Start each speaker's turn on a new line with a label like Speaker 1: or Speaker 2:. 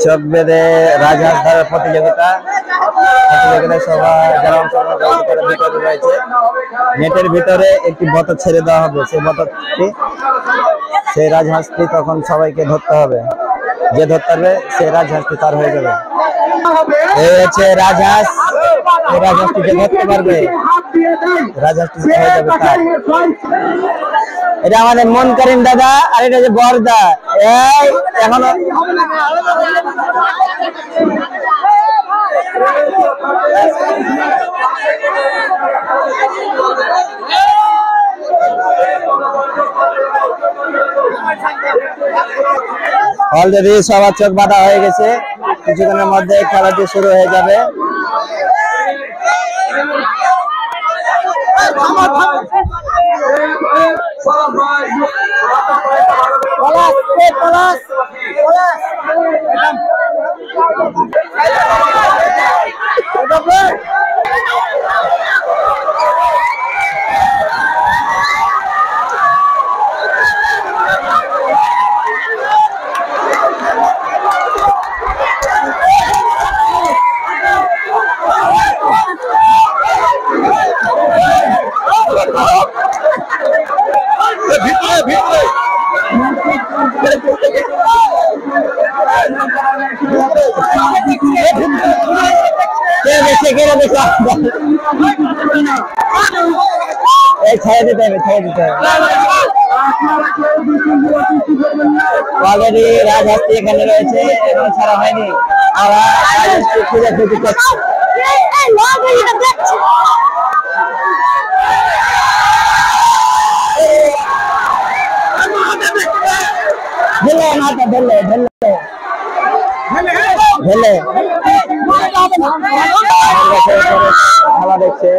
Speaker 1: চোখ বেঁধে রাজহাঁস ধরার প্রতিযোগিতায় সবাই যারা অংশগ্রহণ ভিতরে রয়েছে। নেটের ভিতরে একটি বতক ছেড়ে দেওয়া হবে, সেই রাজহাঁসটি তখন সবাইকে ধরতে হবে। যে ধরতে পারবে সেই রাজহাঁসটি তার হয়ে যাবে। এই হচ্ছে রাজহাঁস, এই রাজহাঁসটি যে ধরতে পারবে রাজহাঁসটি হয়ে যাবে তার। এটা আমাদের মন করিম দাদা, আর এটা যে বরদা। এই এখনো অলরেডি সবার চোখ বাঁধা হয়ে গেছে, কিছুক্ষণের মধ্যে খেলাটি শুরু হয়ে যাবে। ছেড়ে দিতে হবে, ছেড়ে দিতে হবে। অলরেডি রাজহাঁসটি এখানে রয়েছে, এখন ছাড়া হয়নি। আমরা রাজহাঁসটি খুঁজে খুঁজে করছি। খেলা দেখছে।